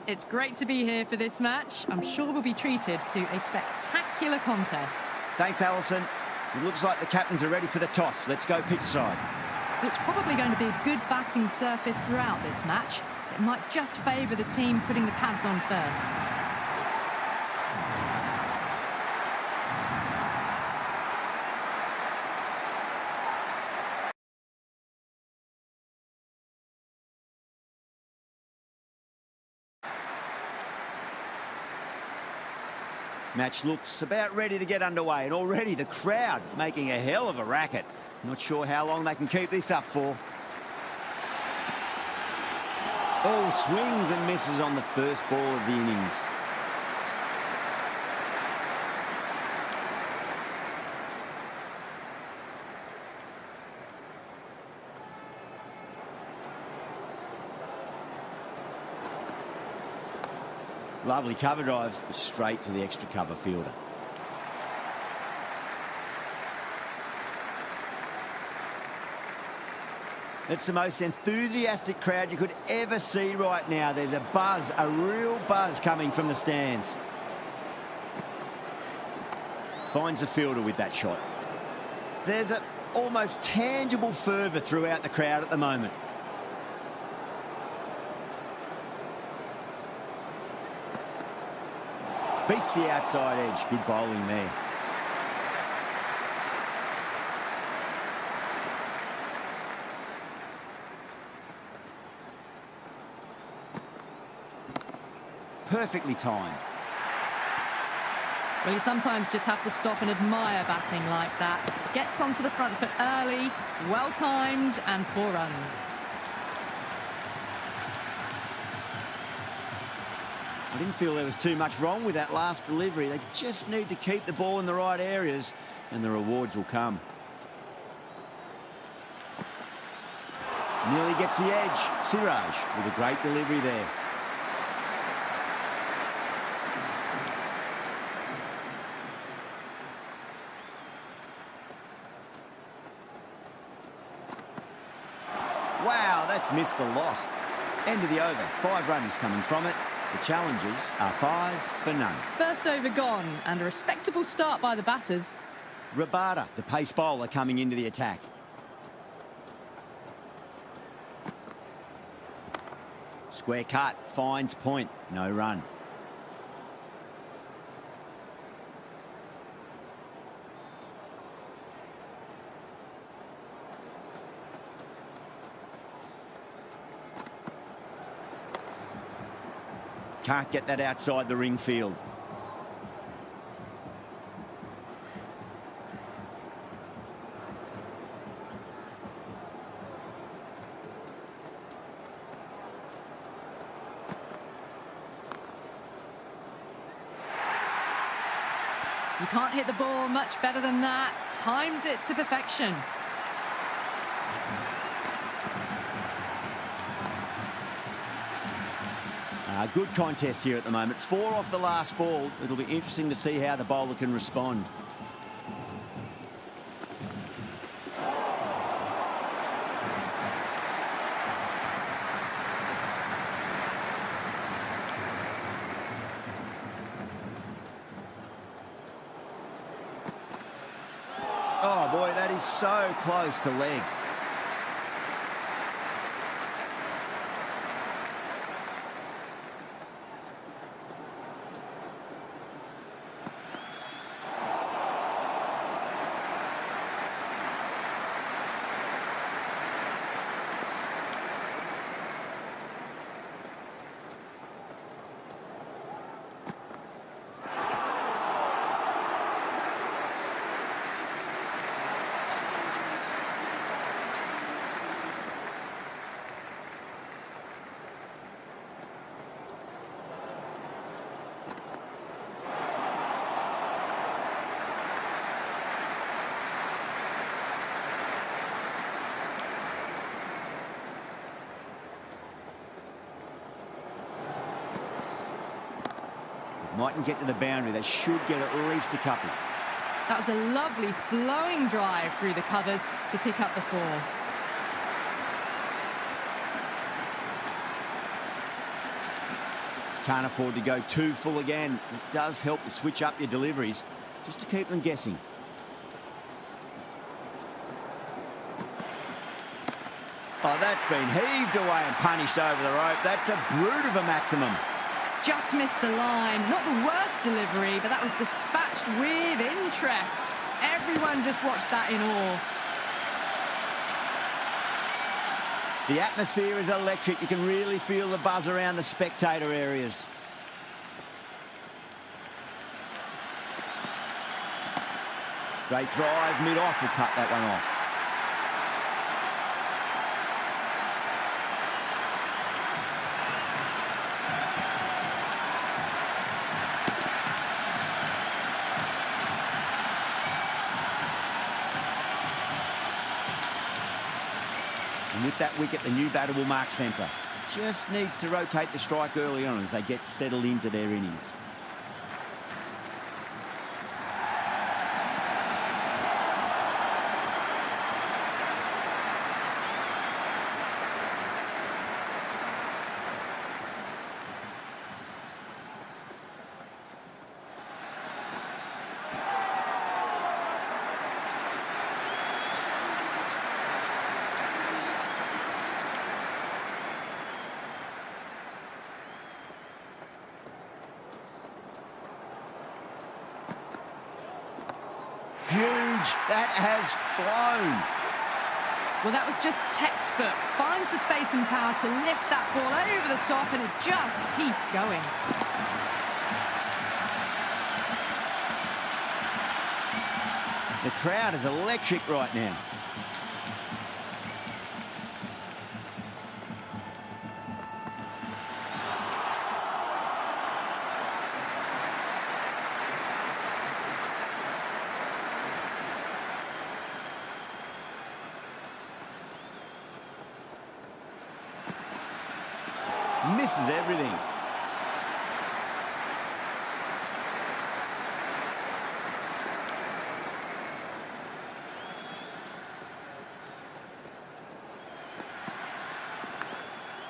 It's great to be here for this match. I'm sure we'll be treated to a spectacular contest. Thanks, Alison. It looks like the captains are ready for the toss. Let's go pitch side. It's probably going to be a good batting surface throughout this match. It might just favour the team putting the pads on first. Match looks about ready to get underway, and already the crowd making a hell of a racket. Not sure how long they can keep this up for. Oh, swings and misses on the first ball of the innings. Lovely cover drive, straight to the extra cover fielder. It's the most enthusiastic crowd you could ever see right now. There's a buzz, a real buzz coming from the stands. Finds the fielder with that shot. There's an almost tangible fervour throughout the crowd at the moment. Beats the outside edge. Good bowling there. Perfectly timed. Well, you sometimes just have to stop and admire batting like that. Gets onto the front foot early, well timed, and 4 runs. I didn't feel there was too much wrong with that last delivery. They just need to keep the ball in the right areas, and the rewards will come. Nearly gets the edge. Siraj with a great delivery there. Wow, that's missed the lot. End of the over. 5 runs coming from it. The Challengers are 5 for none. First over gone, and a respectable start by the batters. Rabada, the pace bowler, coming into the attack. Square cut, finds point, no run. Can't get that outside the ring field. You can't hit the ball much better than that. Timed it to perfection. Good contest here at the moment. 4 off the last ball. It'll be interesting to see how the bowler can respond. Oh boy, that is so close to leg. Mightn't get to the boundary. They should get at least a couple. That was a lovely flowing drive through the covers to pick up the 4. Can't afford to go too full again. It does help to switch up your deliveries just to keep them guessing. Oh, that's been heaved away and punished over the rope. That's a brute of a maximum. Just missed the line. Not the worst delivery, but that was dispatched with interest. Everyone just watched that in awe. The atmosphere is electric. You can really feel the buzz around the spectator areas. Straight drive, mid-off will cut that one off. And with that wicket, the new batter will mark centre. Just needs to rotate the strike early on as they get settled into their innings. Huge. That has flown. Well, that was just textbook. Finds the space and power to lift that ball over the top, and it just keeps going. The crowd is electric right now. Misses everything.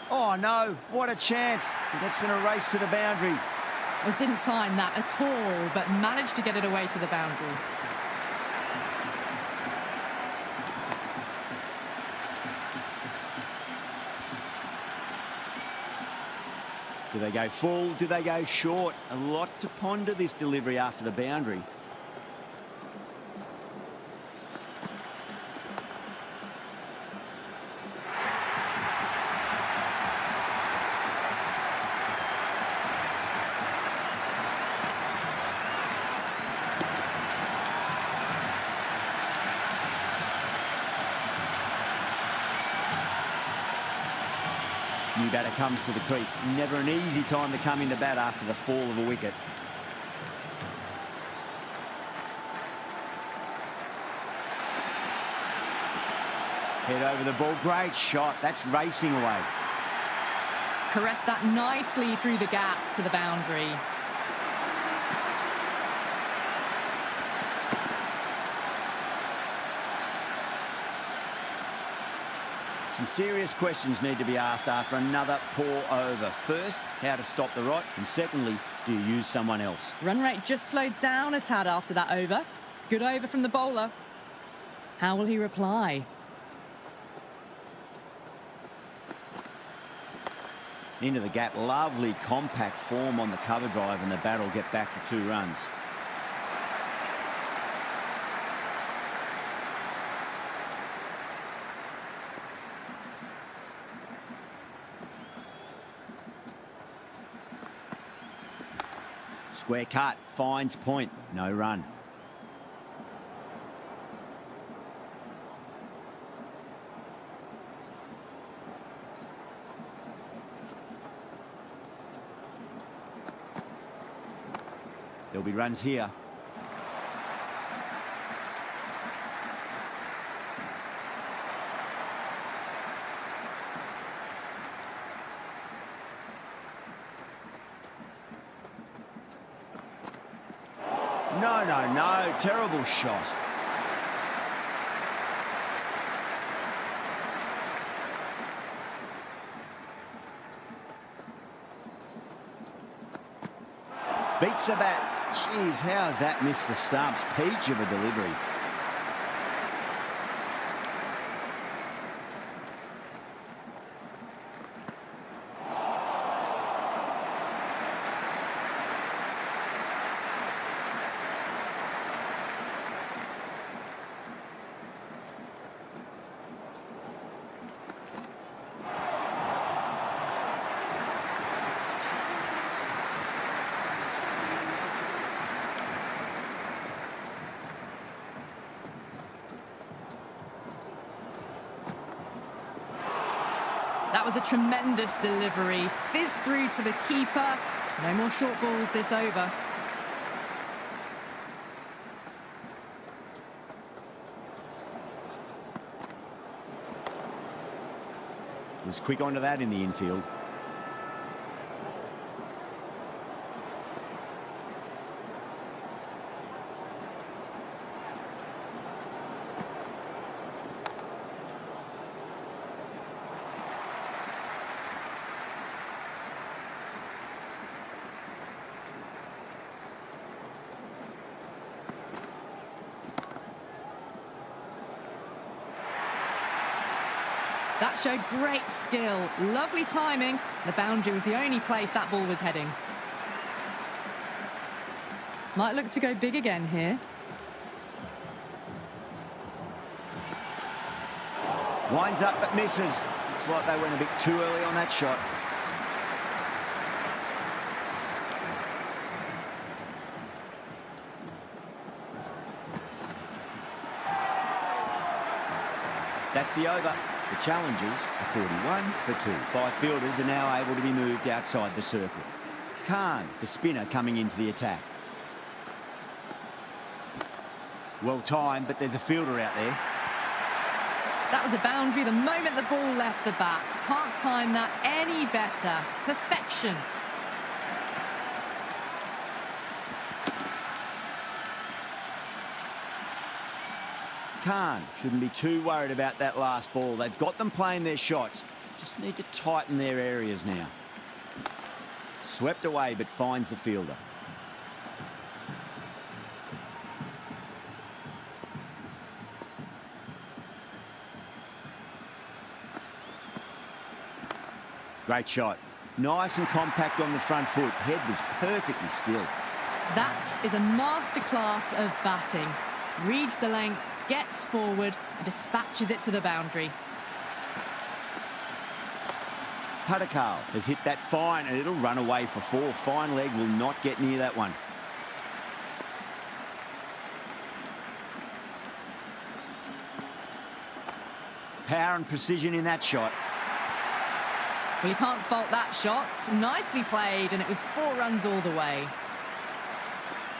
Oh no, what a chance. That's going to race to the boundary. Well, didn't time that at all, but managed to get it away to the boundary. Do they go full? Do they go short? A lot to ponder this delivery after the boundary. New batter comes to the crease. Never an easy time to come into bat after the fall of a wicket. Head over the ball. Great shot. That's racing away. Caressed that nicely through the gap to the boundary. Some serious questions need to be asked after another poor over. First, how to stop the rot, and secondly, do you use someone else? Run rate just slowed down a tad after that over. Good over from the bowler. How will he reply? Into the gap. Lovely compact form on the cover drive, and the bat will get back for 2 runs. Square cut, finds point, no run. There'll be runs here. No, terrible shot. Beats the bat. Jeez, how has that missed the stumps? Peach of a delivery. That was a tremendous delivery. Fizzed through to the keeper. No more short balls this over. Was quick onto that in the infield. That showed great skill, lovely timing. The boundary was the only place that ball was heading. Might look to go big again here. Winds up but misses. Looks like they went a bit too early on that shot. That's the over. The Challengers are 41 for 2. 5 fielders are now able to be moved outside the circle. Khan, the spinner, coming into the attack. Well timed, but there's a fielder out there. That was a boundary the moment the ball left the bat. Can't time that any better. Perfection. Khan shouldn't be too worried about that last ball. They've got them playing their shots. Just need to tighten their areas now. Swept away, but finds the fielder. Great shot. Nice and compact on the front foot. Head was perfectly still. That is a masterclass of batting. Reads the length, gets forward, and dispatches it to the boundary. Padakal has hit that fine and it'll run away for 4. Fine leg will not get near that one. Power and precision in that shot. Well, you can't fault that shot. Nicely played, and it was 4 runs all the way.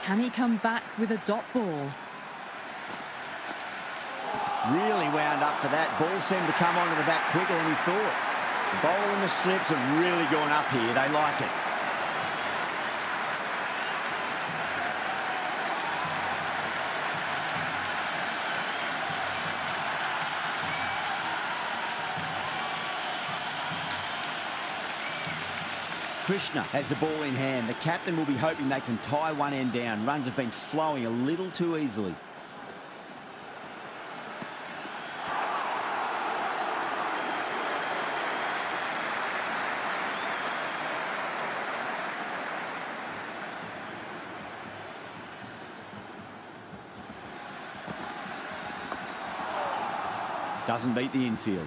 Can he come back with a dot ball? Really wound up for that. Ball seemed to come onto the bat quicker than he thought. The bowler and the slips have really gone up here. They like it. Krishna has the ball in hand. The captain will be hoping they can tie one end down. Runs have been flowing a little too easily. Doesn't beat the infield.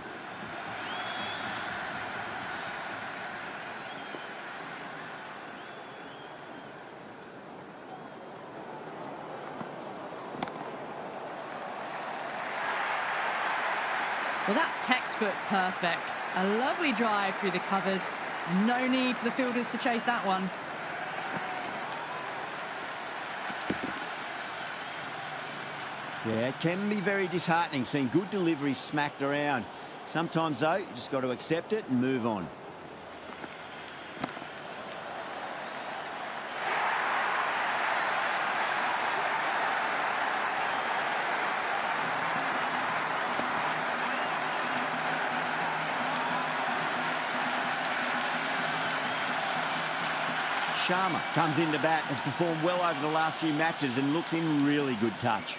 Well, that's textbook perfect. A lovely drive through the covers. No need for the fielders to chase that one. Yeah, it can be very disheartening seeing good deliveries smacked around. Sometimes, though, you just got to accept it and move on. Sharma comes in to bat, has performed well over the last few matches and looks in really good touch.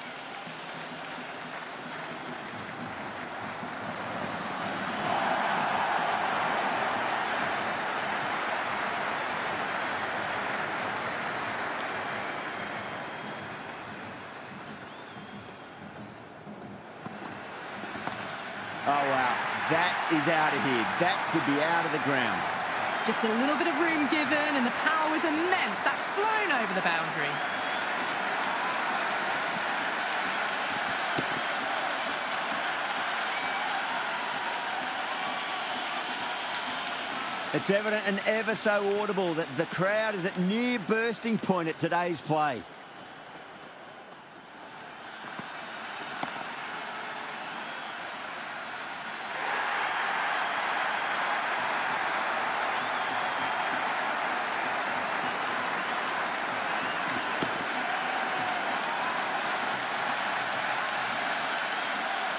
Oh, wow. That is out of here. That could be out of the ground. Just a little bit of room given, and the power was immense. That's flown over the boundary. It's evident and ever so audible that the crowd is at near bursting point at today's play.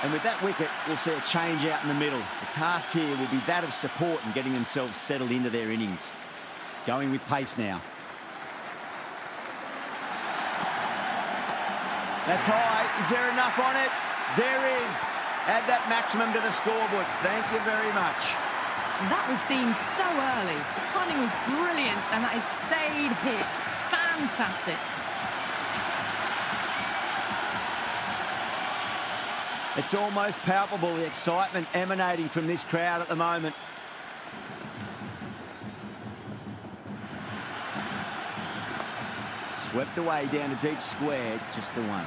And with that wicket, we'll see a change out in the middle. The task here will be that of support and getting themselves settled into their innings. Going with pace now. That's high. Is there enough on it? There is. Add that maximum to the scoreboard. Thank you very much. That was seen so early. The timing was brilliant, and that is stayed hit. Fantastic. It's almost palpable, the excitement emanating from this crowd at the moment. Swept away down a deep square, just the one.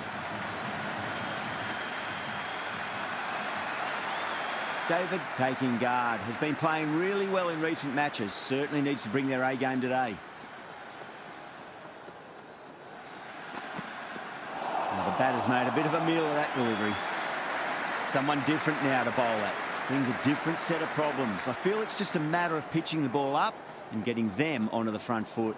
David taking guard, has been playing really well in recent matches. Certainly needs to bring their A game today. Now the batter's made a bit of a meal of that delivery. Someone different now to bowl at. Brings a different set of problems. I feel it's just a matter of pitching the ball up and getting them onto the front foot.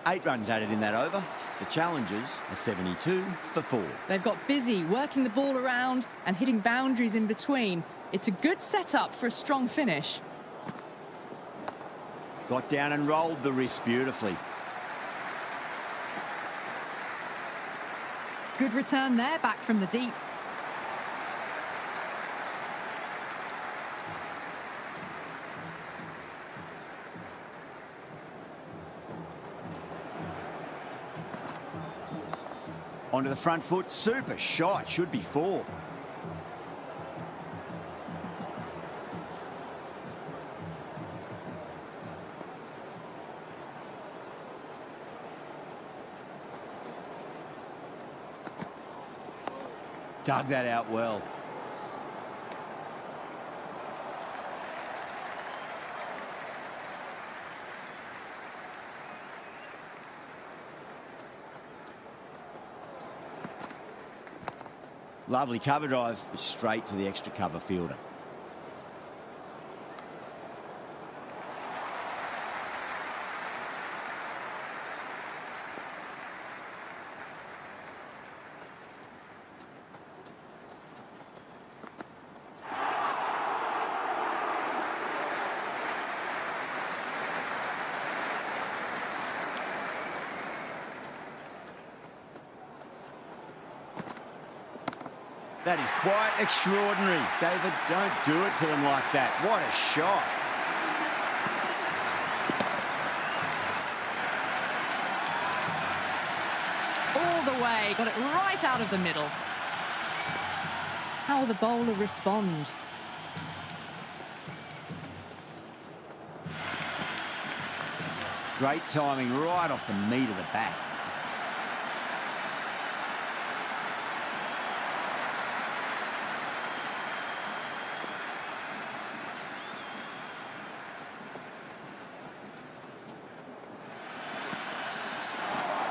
Eight runs added in that over. The Challengers are 72 for 4. They've got busy working the ball around and hitting boundaries in between. It's a good setup for a strong finish. Got down and rolled the wrist beautifully. Good return there, back from the deep. Onto the front foot, super shot, should be 4. Dug that out well. Lovely cover drive, straight to the extra cover fielder. That is quite extraordinary. David, don't do it to them like that. What a shot. All the way, got it right out of the middle. How will the bowler respond? Great timing right off the meat of the bat.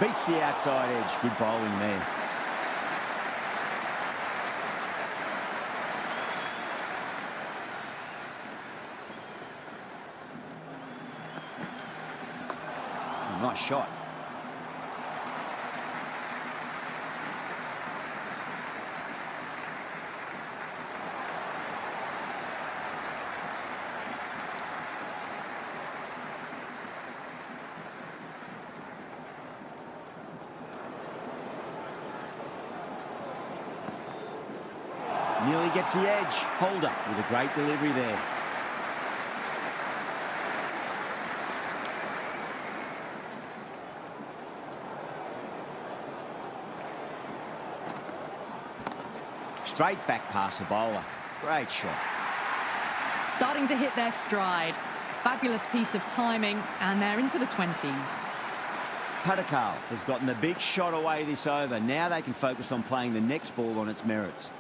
Beats the outside edge. Good bowling there. Nice shot. Nearly gets the edge. Holder with a great delivery there. Straight back past the bowler. Great shot. Starting to hit their stride. Fabulous piece of timing, and they're into the 20s. TATA has gotten the big shot away this over. Now they can focus on playing the next ball on its merits.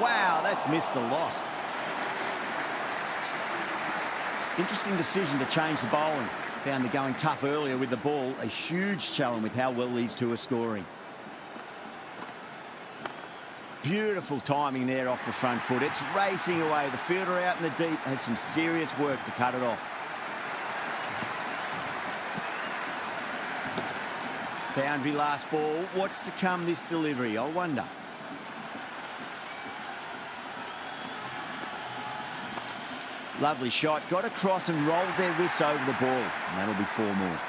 Wow, that's missed the lot. Interesting decision to change the bowling. Found the going tough earlier with the ball. A huge challenge with how well these two are scoring. Beautiful timing there off the front foot. It's racing away. The fielder out in the deep has some serious work to cut it off. Boundary last ball. What's to come this delivery? I wonder. Lovely shot. Got across and rolled their wrists over the ball. And that'll be 4 more.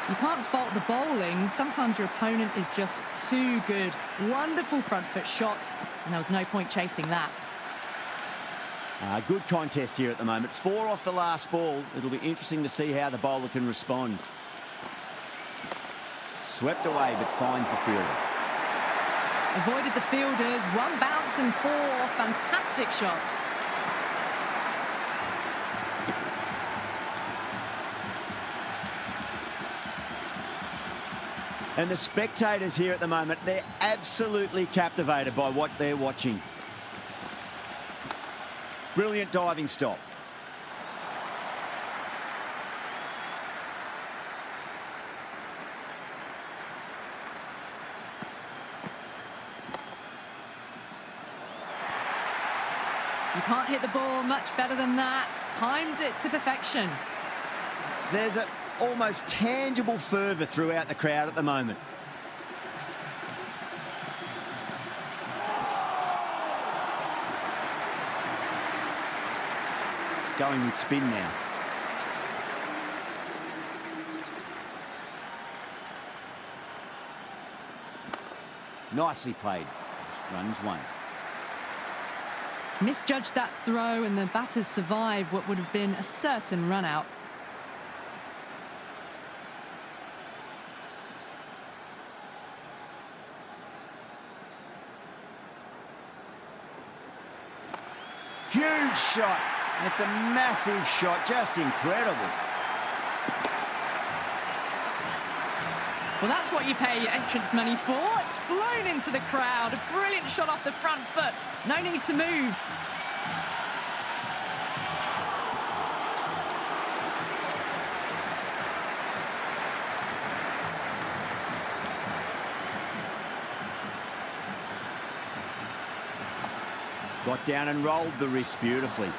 You can't fault the bowling. Sometimes your opponent is just too good. Wonderful front foot shot, and there was no point chasing that. Good contest here at the moment. 4 off the last ball. It'll be interesting to see how the bowler can respond. Swept away, but finds the fielder. Avoided the fielders. 1 bounce and 4. Fantastic shots. And the spectators here at the moment, they're absolutely captivated by what they're watching. Brilliant diving stop. You can't hit the ball much better than that. Timed it to perfection. There's an almost tangible fervour throughout the crowd at the moment. Going with spin now. Nicely played. Runs 1. Misjudged that throw, and the batters survived what would have been a certain run out. Huge shot. It's a massive shot. Just incredible. Well, that's what you pay your entrance money for. It's flown into the crowd. A brilliant shot off the front foot. No need to move. Got down and rolled the wrist beautifully.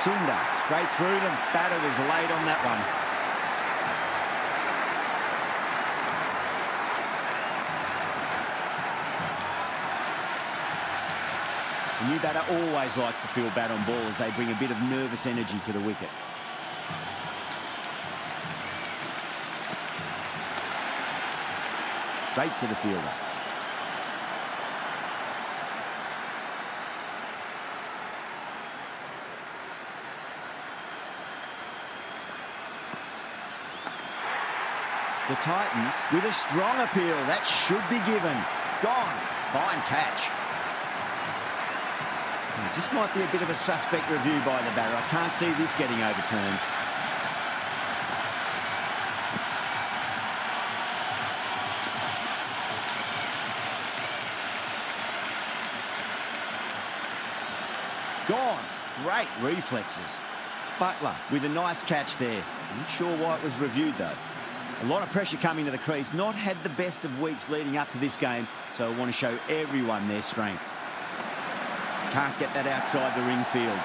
Sunda, straight through them. Batter was late on that one. The new batter always likes to field bat on ball as they bring a bit of nervous energy to the wicket. straight to the fielder. The Titans with a strong appeal. That should be given. Gone. Fine catch. It just might be a bit of a suspect review by the batter. I can't see this getting overturned. Gone. Great reflexes. Butler with a nice catch there. Not sure why it was reviewed though. A lot of pressure coming to the crease. Not had the best of weeks leading up to this game, so I want to show everyone their strength. Can't get that outside the ring field.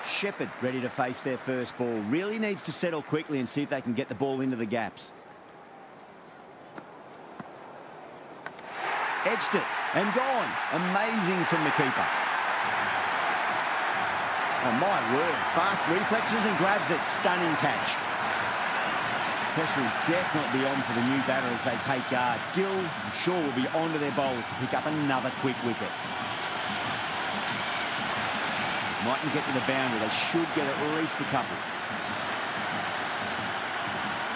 Shepherd ready to face their first ball. Really needs to settle quickly and see if they can get the ball into the gaps. Edged it and gone. Amazing from the keeper. Oh my word, fast reflexes and grabs it. Stunning catch. Pressure will definitely be on for the new batter as they take guard. Gill, I'm sure, will be onto their bowlers to pick up another quick wicket. Mightn't get to the boundary. They should get at least a couple.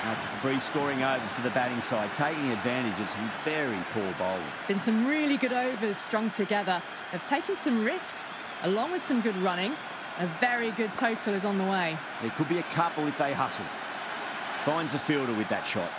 That's a free scoring over for the batting side, taking advantage of some very poor bowling. Been some really good overs strung together. They've taken some risks, along with some good running. A very good total is on the way. There could be a couple if they hustle. Finds the fielder with that shot.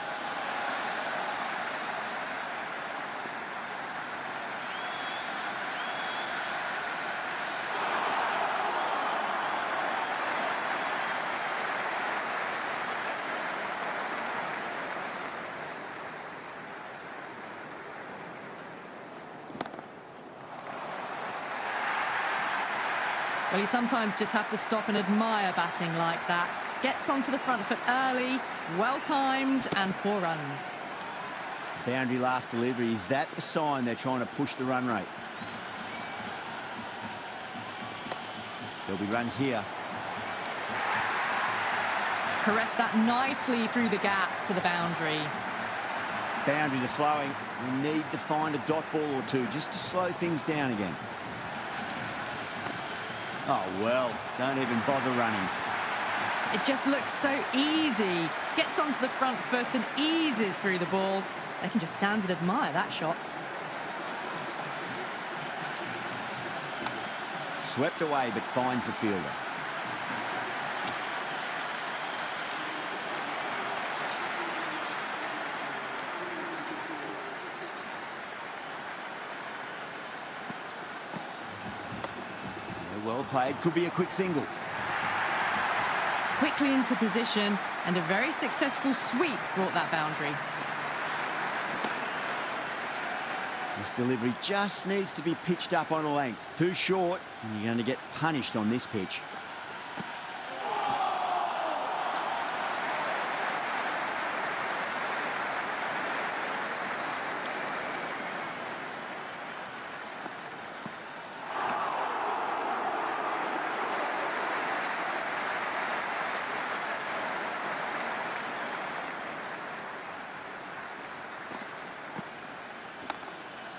Well, you sometimes just have to stop and admire batting like that. Gets onto the front foot early, well-timed, and 4 runs. Boundary last delivery. Is that the sign they're trying to push the run rate? There'll be runs here. Caressed that nicely through the gap to the boundary. Boundaries are flowing. We need to find a dot ball or two just to slow things down again. Oh, well, don't even bother running. It just looks so easy. Gets onto the front foot and eases through the ball. They can just stand and admire that shot. Swept away, but finds the fielder. Well played, could be a quick single. Quickly into position, and a very successful sweep brought that boundary. This delivery just needs to be pitched up on a length. Too short, and you're going to get punished on this pitch.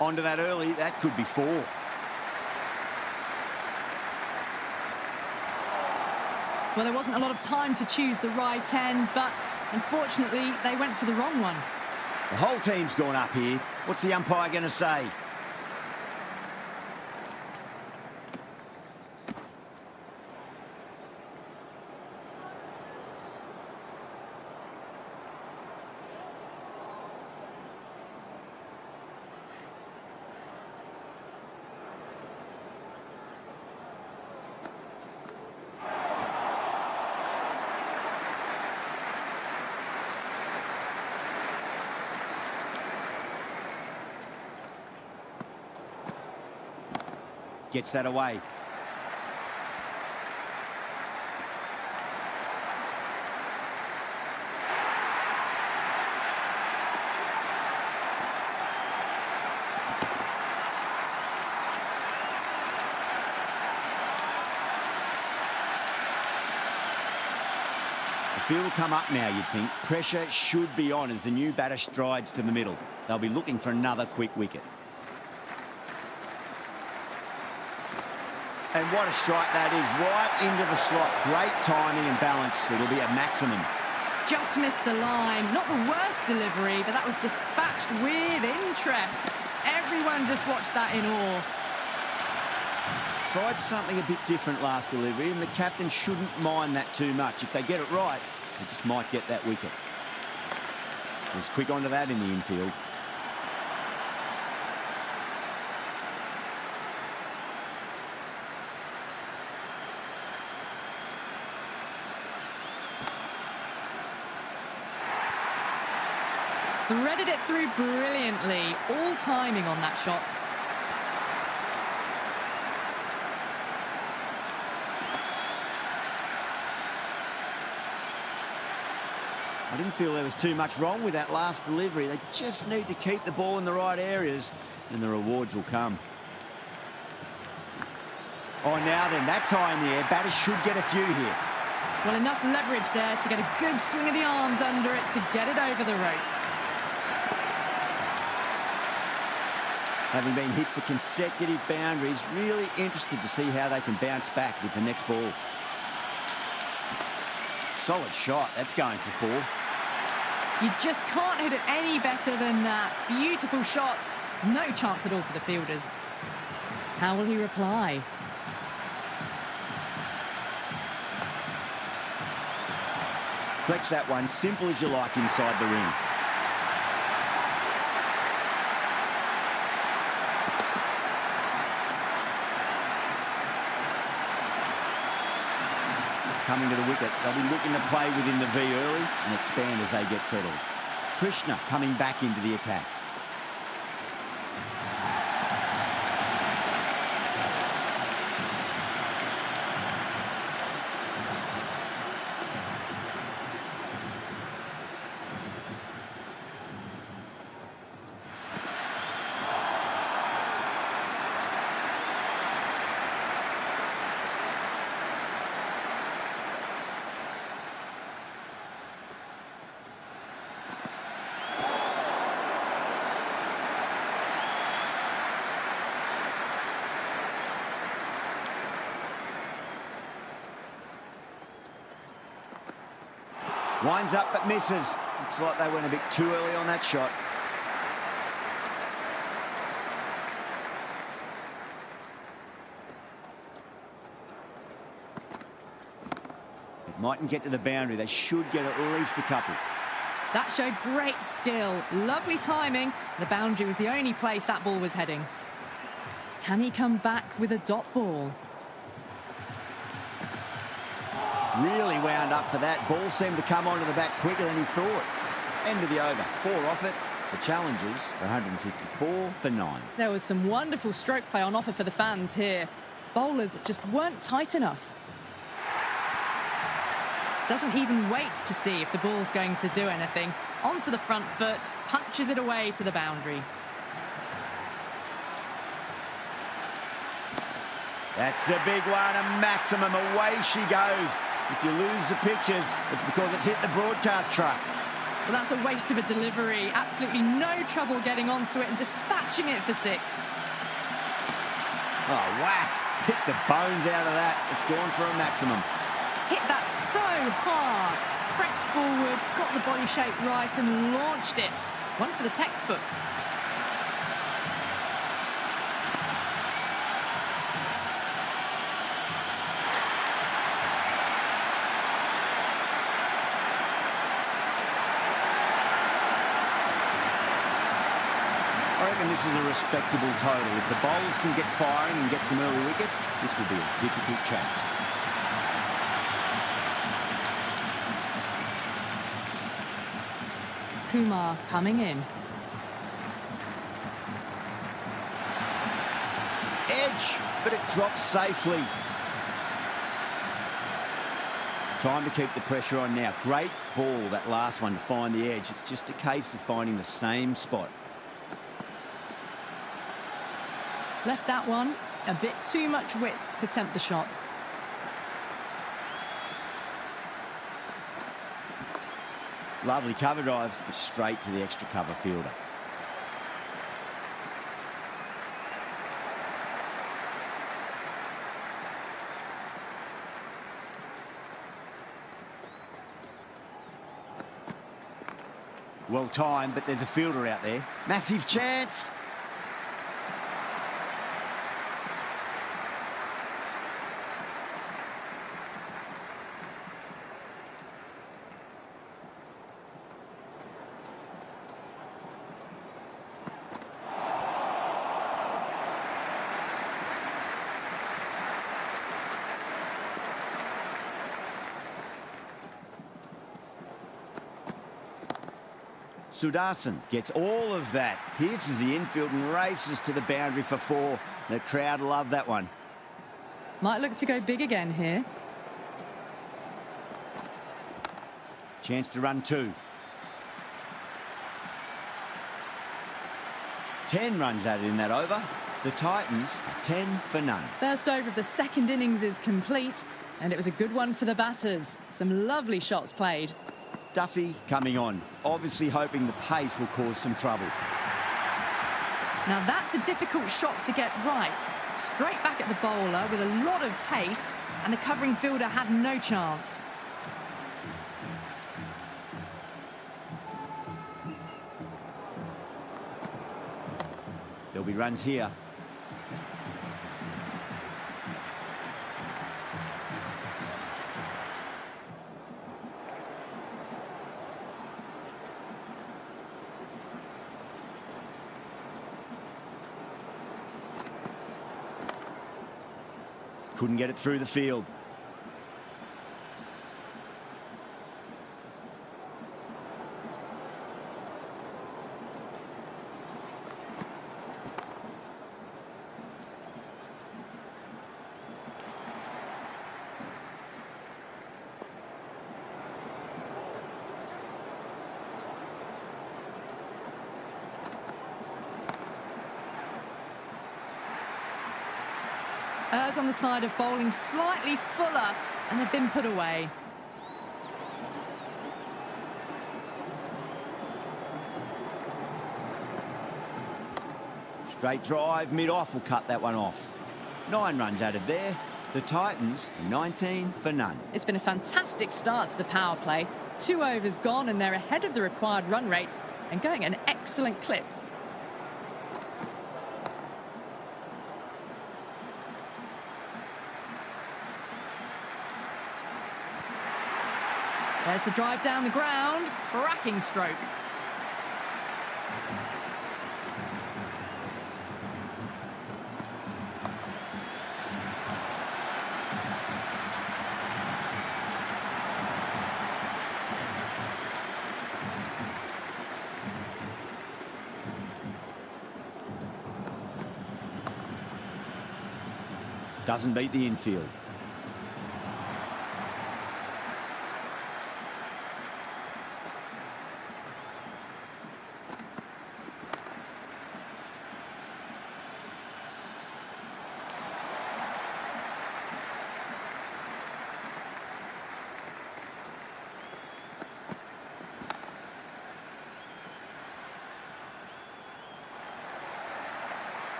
Onto that early, that could be 4. Well, there wasn't a lot of time to choose the right end, but unfortunately, they went for the wrong one. The whole team's gone up here. What's the umpire going to say? Gets that away. The field will come up now, you'd think. Pressure should be on as the new batter strides to the middle. They'll be looking for another quick wicket. And what a strike that is, right into the slot. Great timing and balance. It'll be a maximum. Just missed the line. Not the worst delivery, but that was dispatched with interest. Everyone just watched that in awe. Tried something a bit different last delivery, and the captain shouldn't mind that too much. If they get it right, they just might get that wicket. Was quick onto that in the infield. Threaded it through brilliantly. All timing on that shot. I didn't feel there was too much wrong with that last delivery. They just need to keep the ball in the right areas and the rewards will come. Oh, now then, that's high in the air. Batters should get a few here. Well, enough leverage there to get a good swing of the arms under it to get it over the rope. Having been hit for consecutive boundaries, really interested to see how they can bounce back with the next ball. Solid shot. That's going for 4. You just can't hit it any better than that. Beautiful shot. No chance at all for the fielders. How will he reply? Collects that one, simple as you like, inside the ring. Coming to the wicket, they'll be looking to play within the V early and expand as they get settled. Krishna coming back into the attack. Winds up but misses. Looks like they went a bit too early on that shot. It mightn't get to the boundary. They should get at least a couple. That showed great skill. Lovely timing. The boundary was the only place that ball was heading. Can he come back with a dot ball? Really wound up for that. Ball seemed to come onto the bat quicker than he thought. End of the over. 4 off it. The Challengers are 154 for 9. There was some wonderful stroke play on offer for the fans here. Bowlers just weren't tight enough. Doesn't even wait to see if the ball's going to do anything. Onto the front foot, punches it away to the boundary. That's a big one, a maximum. Away she goes. If you lose the pictures, it's because it's hit the broadcast truck. Well, that's a waste of a delivery. Absolutely no trouble getting onto it and dispatching it for 6. Oh, whack. Picked the bones out of that. It's gone for a maximum. Hit that so hard. Pressed forward, got the body shape right and launched it. One for the textbook. I reckon this is a respectable total. If the bowlers can get firing and get some early wickets, this will be a difficult chase. Kumar coming in. Edge, but it drops safely. Time to keep the pressure on now. Great ball, that last one, to find the edge. It's just a case of finding the same spot. Left that one a bit too much width to tempt the shot. Lovely cover drive, straight to the extra cover fielder. Well timed, but there's a fielder out there. Massive chance. Sudarshan gets all of that. Pierces the infield and races to the boundary for 4. The crowd love that one. Might look to go big again here. Chance to run 2. 10 runs added in that over. The Titans are 10 for none. First over of the second innings is complete, and it was a good one for the batters. Some lovely shots played. Duffy coming on, obviously hoping the pace will cause some trouble. Now that's a difficult shot to get right. Straight back at the bowler with a lot of pace, and the covering fielder had no chance. There'll be runs here. Couldn't get it through the field. Errs on the side of bowling slightly fuller, and they've been put away. Straight drive, mid-off will cut that one off. 9 runs added there. The Titans, 19 for none. It's been a fantastic start to the power play. 2 overs gone, and they're ahead of the required run rate and going at an excellent clip. There's the drive down the ground. Cracking stroke. Doesn't beat the infield.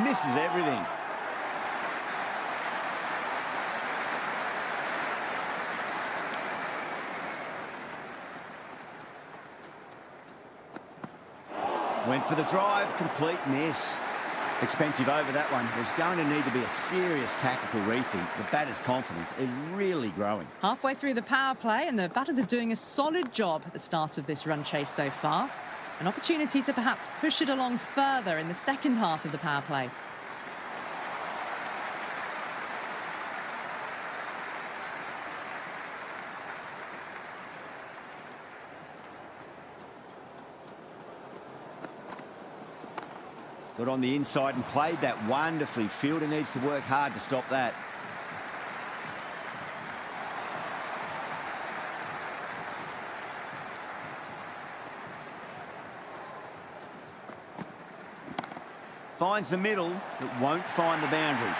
Misses everything. Went for the drive, complete miss. Expensive over that one. There's going to need to be a serious tactical rethink. The batter's confidence is really growing. Halfway through the power play, and the batters are doing a solid job at the start of this run chase so far. An opportunity to perhaps push it along further in the second half of the power play. Got on the inside and played that wonderfully. Fielder needs to work hard to stop that. Finds the middle, but won't find the boundary.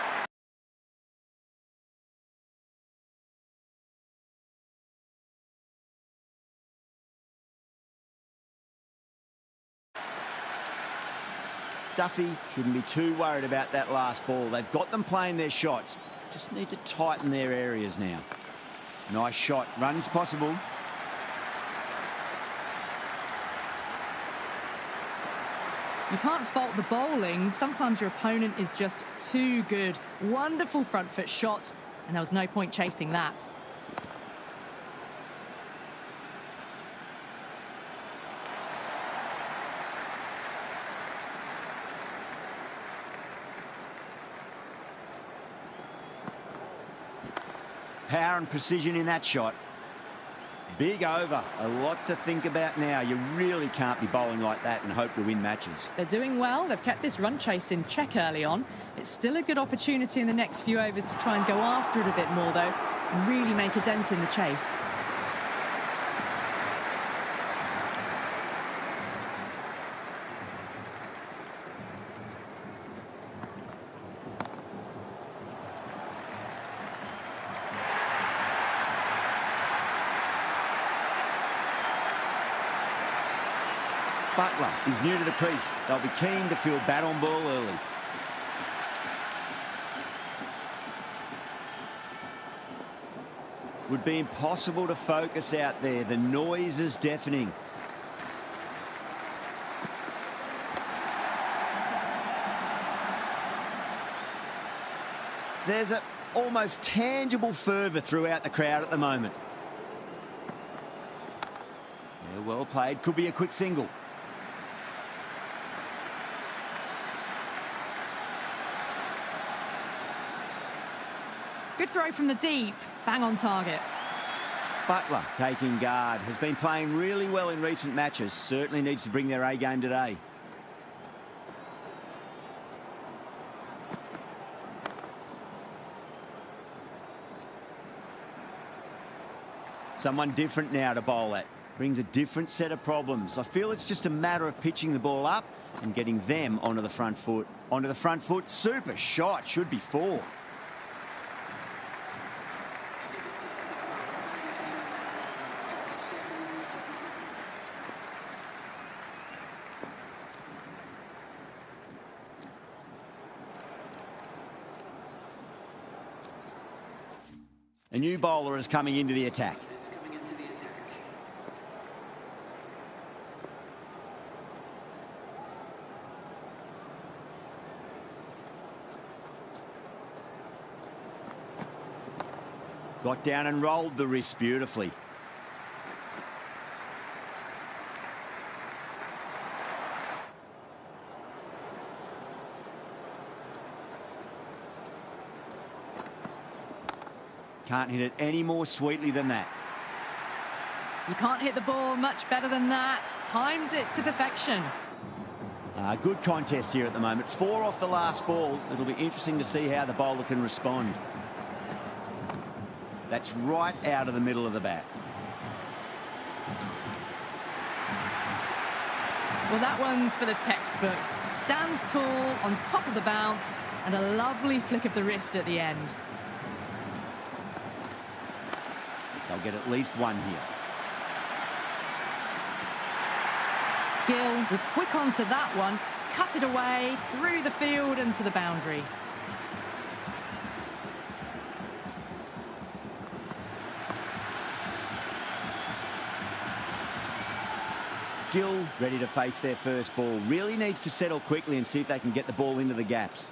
Duffy shouldn't be too worried about that last ball. They've got them playing their shots. Just need to tighten their areas now. Nice shot. Runs possible. You can't fault the bowling. Sometimes your opponent is just too good. Wonderful front foot shot, and there was no point chasing that. Power and precision in that shot. Big over. A lot to think about now. You really can't be bowling like that and hope to win matches. They're doing well. They've kept this run chase in check early on. It's still a good opportunity in the next few overs to try and go after it a bit more, though, and really make a dent in the chase. Butler is new to the crease. They'll be keen to field bat on ball early. Would be impossible to focus out there. The noise is deafening. There's an almost tangible fervour throughout the crowd at the moment. Yeah, well played. Could be a quick single. Good throw from the deep. Bang on target. Butler taking guard. Has been playing really well in recent matches. Certainly needs to bring their A game today. Someone different now to bowl at. Brings a different set of problems. I feel it's just a matter of pitching the ball up and getting them onto the front foot. Onto the front foot. Super shot. Should be 4. A new bowler is coming into the attack. Got down and rolled the wrist beautifully. Can't hit it any more sweetly than that. You can't hit the ball much better than that. Timed it to perfection. Good contest here at the moment. 4 off the last ball. It'll be interesting to see how the bowler can respond. That's right out of the middle of the bat. Well, that one's for the textbook. Stands tall on top of the bounce and a lovely flick of the wrist at the end. They'll get at least 1 here. Gill was quick onto that one, cut it away, through the field and to the boundary. Gill ready to face their first ball. Really needs to settle quickly and see if they can get the ball into the gaps.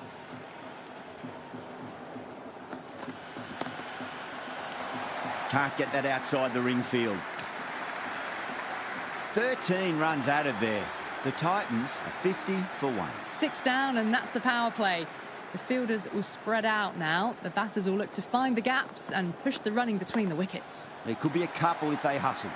Can't get that outside the ring field. 13 runs added there. The Titans are 50 for 1. 6 down, and that's the power play. The fielders will spread out now. The batters will look to find the gaps and push the running between the wickets. There could be a couple if they hustle.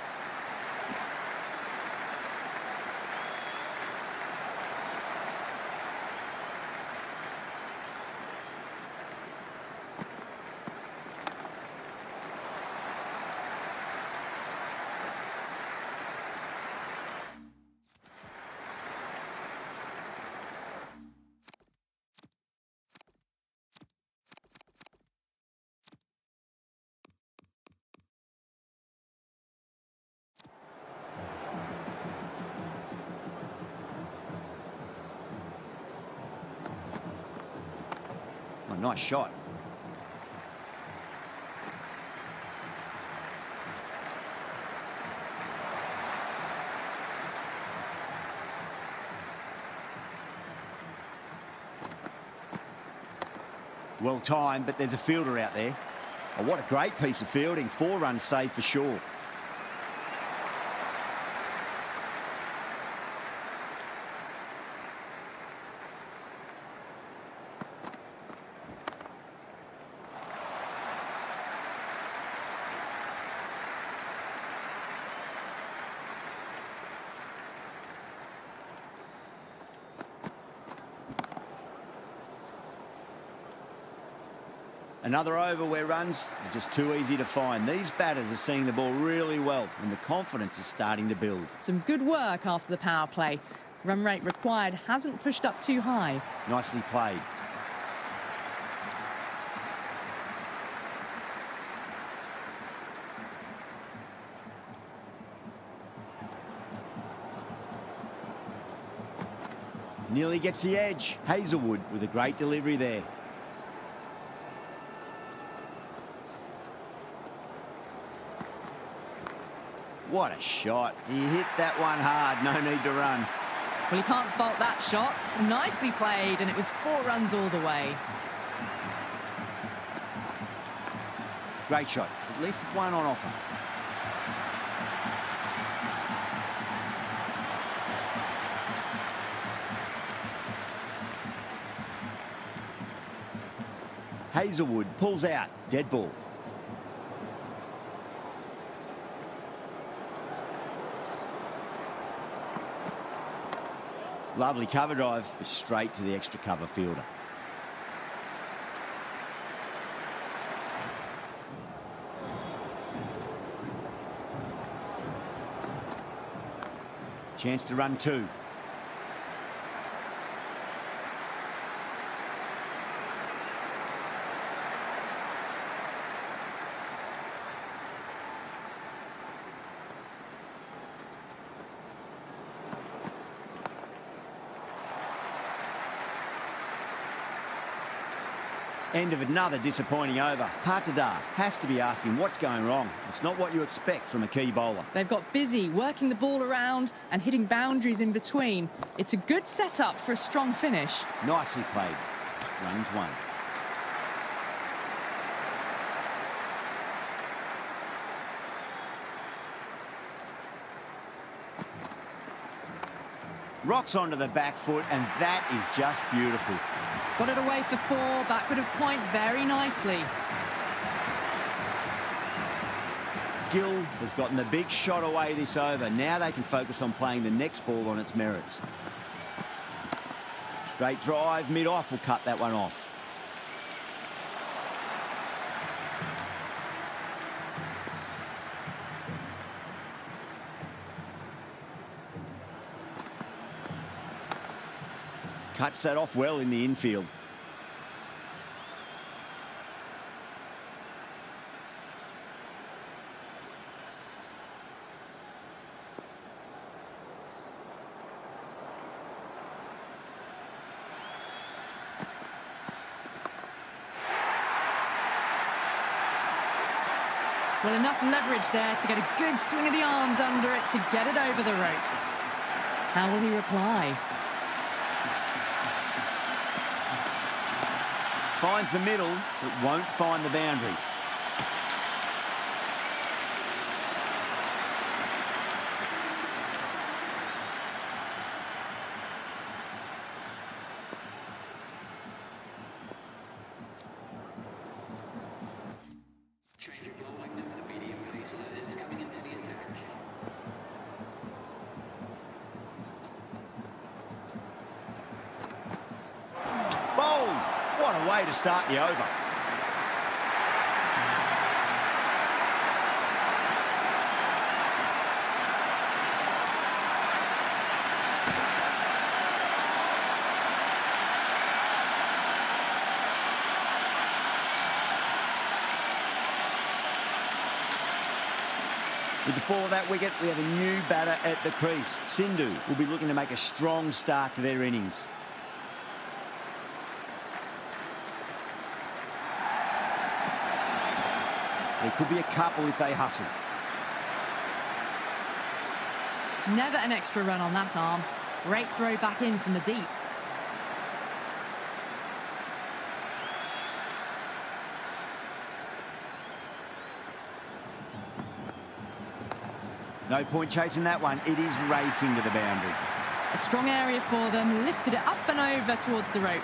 nice shot. Well timed, but there's a fielder out there. Oh, what a great piece of fielding. 4 runs saved for sure. Another over where runs are just too easy to find. These batters are seeing the ball really well and the confidence is starting to build. Some good work after the power play. Run rate required hasn't pushed up too high. Nicely played. Nearly gets the edge. Hazelwood with a great delivery there. What a shot. He hit that one hard. No need to run. Well, you can't fault that shot. Nicely played, and it was 4 runs all the way. Great shot. At least one on offer. Hazelwood pulls out. Dead ball. Lovely cover drive, but straight to the extra cover fielder. Chance to run 2. End of another disappointing over. TATA has to be asking what's going wrong. It's not what you expect from a key bowler. They've got busy working the ball around and hitting boundaries in between. It's a good setup for a strong finish. Nicely played. Runs 1. Rocks onto the back foot, and that is just beautiful. Got it away for 4, backward of point very nicely. Gill has gotten the big shot away this over. Now they can focus on playing the next ball on its merits. Straight drive, mid-off will cut that one off. Cuts that off well in the infield. Well, enough leverage there to get a good swing of the arms under it to get it over the rope. How will he reply? Finds the middle, but won't find the boundary. Bowled! What a way to start the over. With the fall of that wicket, we have a new batter at the crease. Sindhu will be looking to make a strong start to their innings. There could be a couple if they hustle. Never an extra run on that arm. Great throw back in from the deep. No point chasing that one. It is racing to the boundary. A strong area for them, lifted it up and over towards the rope.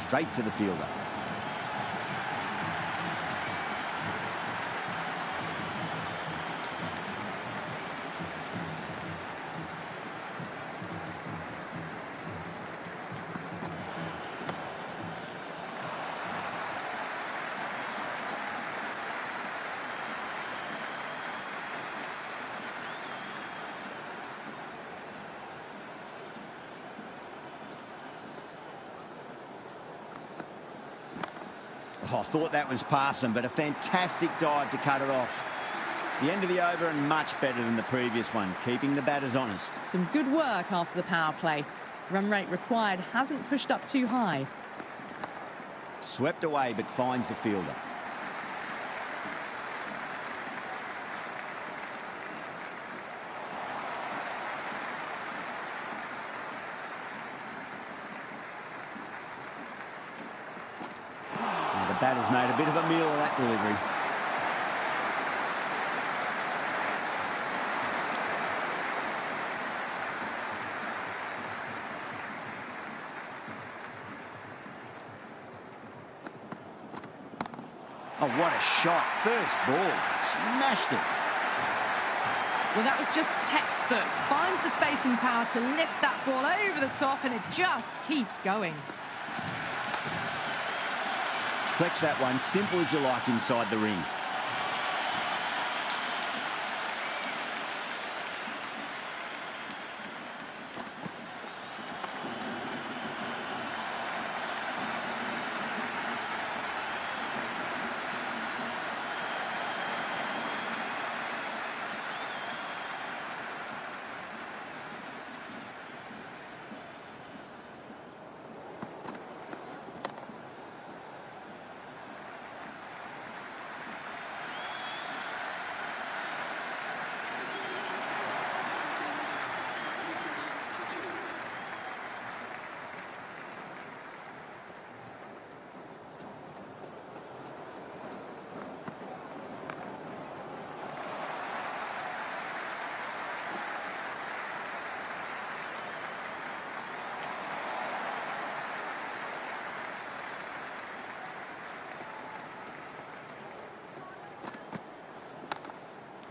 Straight to the fielder. Oh, I thought that was passing, but a fantastic dive to cut it off. The end of the over and much better than the previous one, keeping the batters honest. Some good work after the power play. Run rate required hasn't pushed up too high. Swept away, but finds the fielder. The batter's made a bit of a meal of that delivery. Oh, what a shot. First ball. Smashed it. Well, that was just textbook. Finds the space and power to lift that ball over the top, and it just keeps going. Flex that one, simple as you like inside the ring.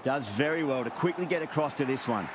Does very well to quickly get across to this one.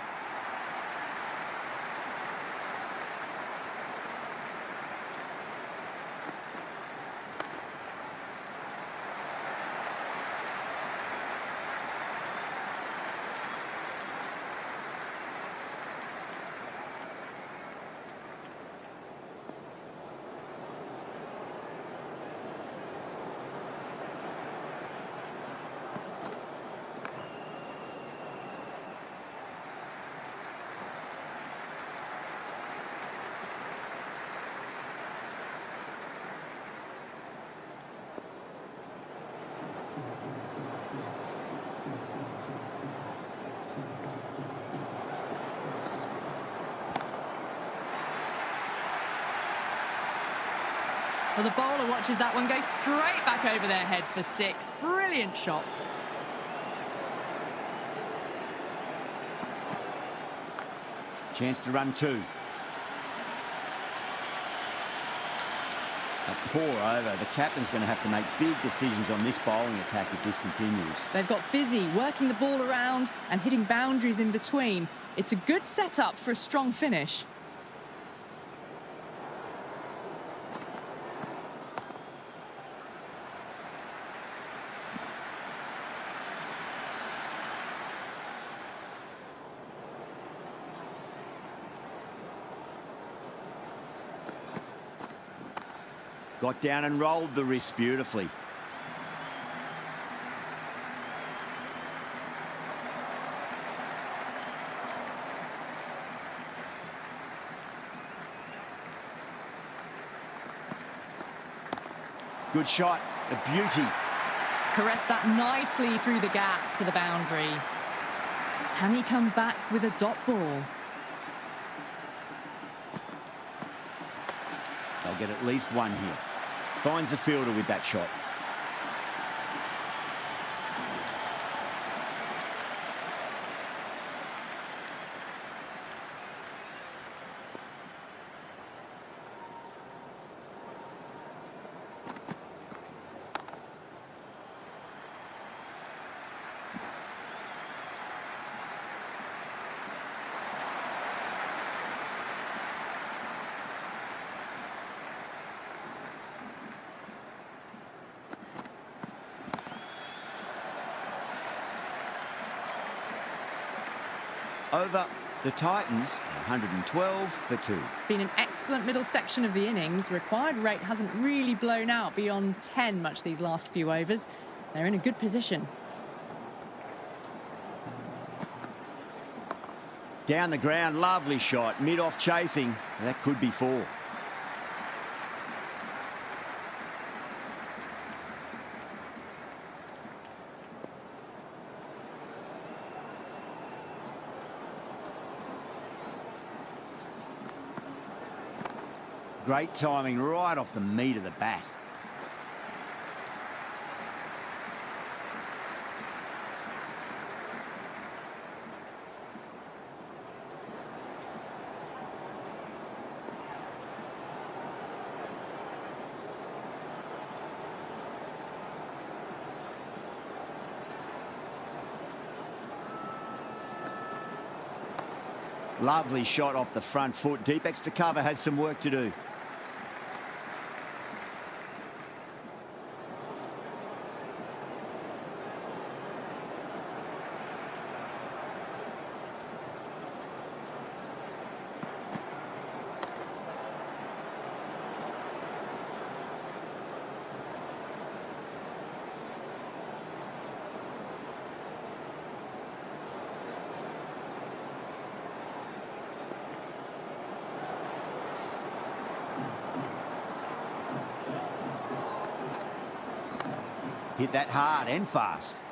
Well, the bowler watches that one go straight back over their head for six. Brilliant shot. Chance to run two. A pour over. The captain's going to have to make big decisions on this bowling attack if this continues. They've got busy working the ball around and hitting boundaries in between. It's a good setup for a strong finish. Got down and rolled the wrist beautifully. Good shot, a beauty. Caressed that nicely through the gap to the boundary. Can he come back with a dot ball? They'll get at least one here. Finds the fielder with that shot. Over the Titans, 112 for 2. It's been an excellent middle section of the innings. Required rate hasn't really blown out beyond 10 much these last few overs. They're in a good position. Down the ground, lovely shot. Mid-off chasing. That could be 4. Great timing right off the meat of the bat. Lovely shot off the front foot. Deep extra cover has some work to do. Hit that hard and fast.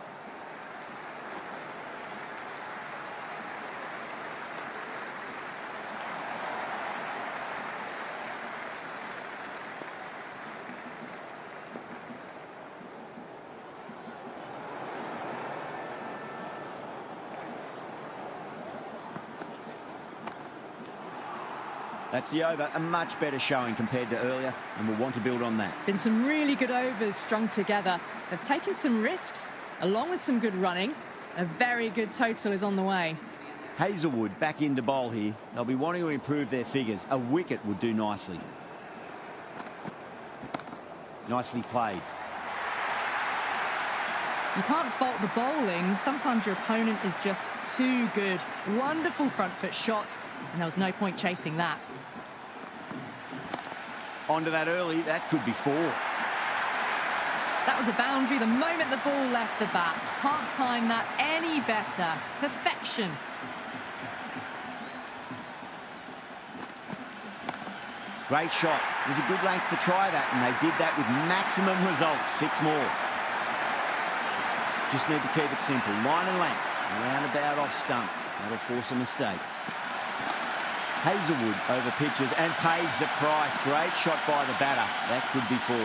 That's the over. A much better showing compared to earlier, and we'll want to build on that. Been some really good overs strung together. They've taken some risks, along with some good running. A very good total is on the way. Hazelwood back into bowl here. They'll be wanting to improve their figures. A wicket would do nicely. Nicely played. You can't fault the bowling. Sometimes your opponent is just too good. Wonderful front foot shot, and there was no point chasing that. Onto that early, that could be 4. That was a boundary the moment the ball left the bat. Can't time that any better. Perfection. Great shot. It was a good length to try that, and they did that with maximum results. 6 more. Just need to keep it simple. Line and length. Around about off stump. That'll force a mistake. Hazelwood over pitches and pays the price. Great shot by the batter. That could be 4.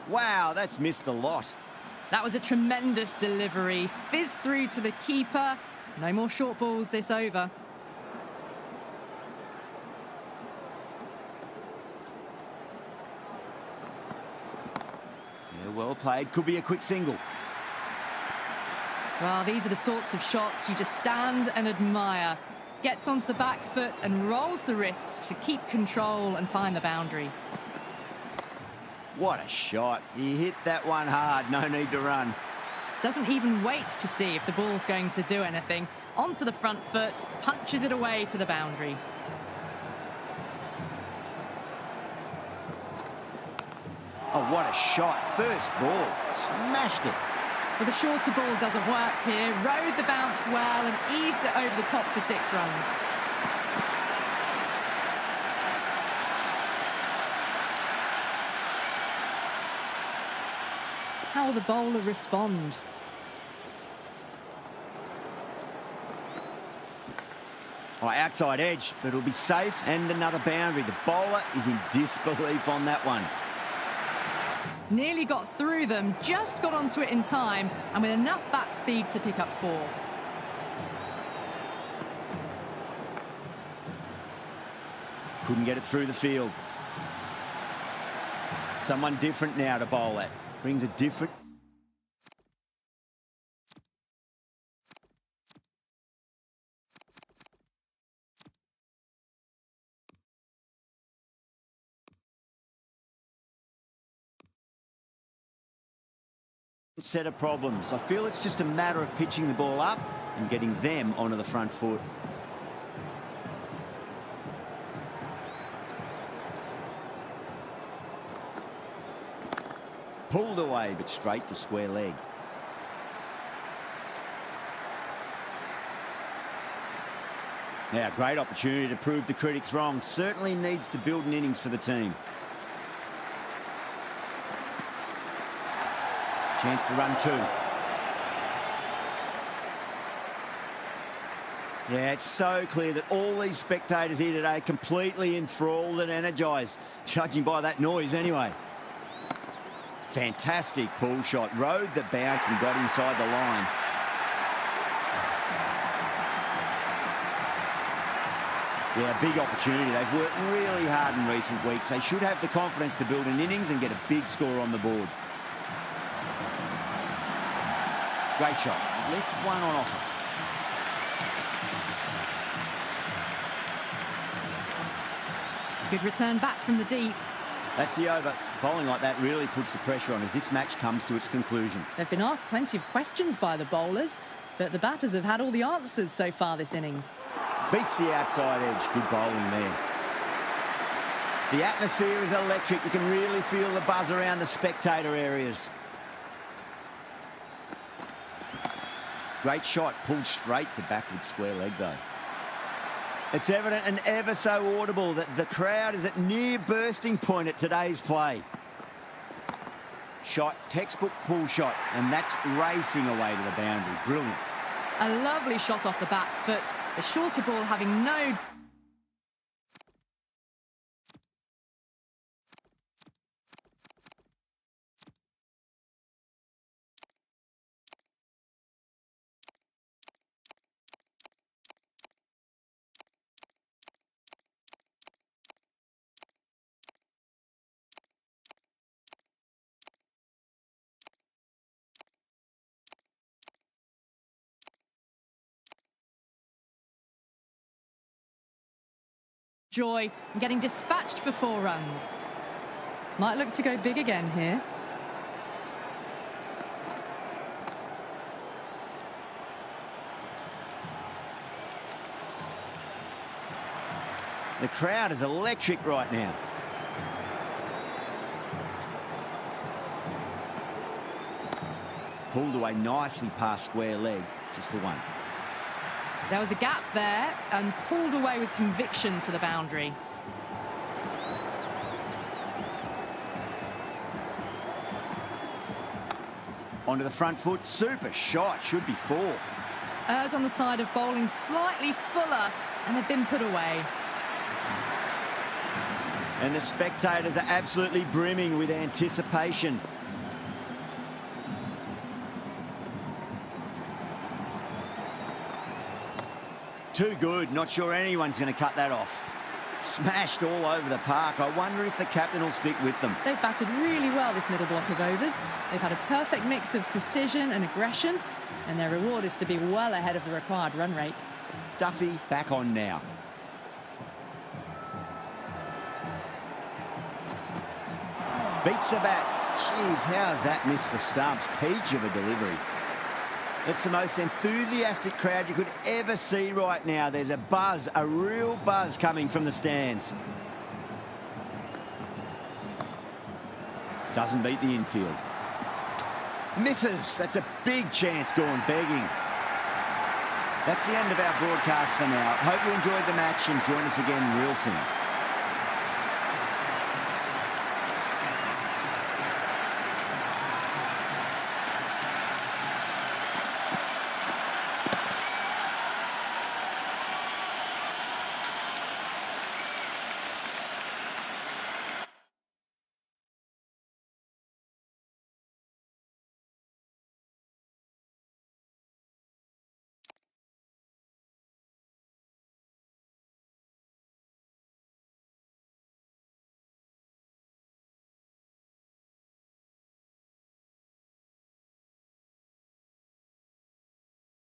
Wow, that's missed the lot. That was a tremendous delivery. Fizzed through to the keeper. No more short balls this over. Yeah, well played. Could be a quick single. Well, these are the sorts of shots you just stand and admire. Gets onto the back foot and rolls the wrists to keep control and find the boundary. What a shot. He hit that one hard. No need to run. Doesn't even wait to see if the ball's going to do anything. Onto the front foot, punches it away to the boundary. Oh, what a shot. First ball. Smashed it. But the shorter ball doesn't work here. Rode the bounce well and eased it over the top for 6 runs. How will the bowler respond? Oh, outside edge, but it'll be safe and another boundary. The bowler is in disbelief on that one. Nearly got through them, just got onto it in time, and with enough bat speed to pick up 4. Couldn't get it through the field. Someone different now to bowl at. Brings a different... set of problems. I feel it's just a matter of pitching the ball up and getting them onto the front foot. Pulled away, but straight to square leg. Now, great opportunity to prove the critics wrong. Certainly needs to build an innings for the team. Chance to run 2. Yeah, it's so clear that all these spectators here today completely enthralled and energised, judging by that noise anyway. Fantastic pull shot. Rode the bounce and got inside the line. Yeah, big opportunity. They've worked really hard in recent weeks. They should have the confidence to build an innings and get a big score on the board. Great shot. Left one on offer. Good return back from the deep. That's the over. Bowling like that really puts the pressure on as this match comes to its conclusion. They've been asked plenty of questions by the bowlers, but the batters have had all the answers so far this innings. Beats the outside edge. Good bowling there. The atmosphere is electric. You can really feel the buzz around the spectator areas. Great shot, pulled straight to backward square leg though. It's evident and ever so audible that the crowd is at near bursting point at today's play. Shot, textbook pull shot, and that's racing away to the boundary. Brilliant. A lovely shot off the back foot. The shorter ball having no... joy and getting dispatched for 4 runs. Might look to go big again here. The crowd is electric right now. Pulled away nicely past square leg, just the one. There was a gap there and pulled away with conviction to the boundary. Onto the front foot, super shot, should be 4. Errs on the side of bowling slightly fuller, and they've been put away. And the spectators are absolutely brimming with anticipation. Too good. Not sure anyone's going to cut that off. Smashed all over the park. I wonder if the captain will stick with them. They've batted really well this middle block of overs. They've had a perfect mix of precision and aggression, and their reward is to be well ahead of the required run rate. Duffy back on now. Beats the bat. Jeez, how's that missed the stumps? Peach of a delivery. It's the most enthusiastic crowd you could ever see right now. There's a buzz, a real buzz coming from the stands. Doesn't beat the infield. Misses. That's a big chance gone begging. That's the end of our broadcast for now. Hope you enjoyed the match and join us again real soon.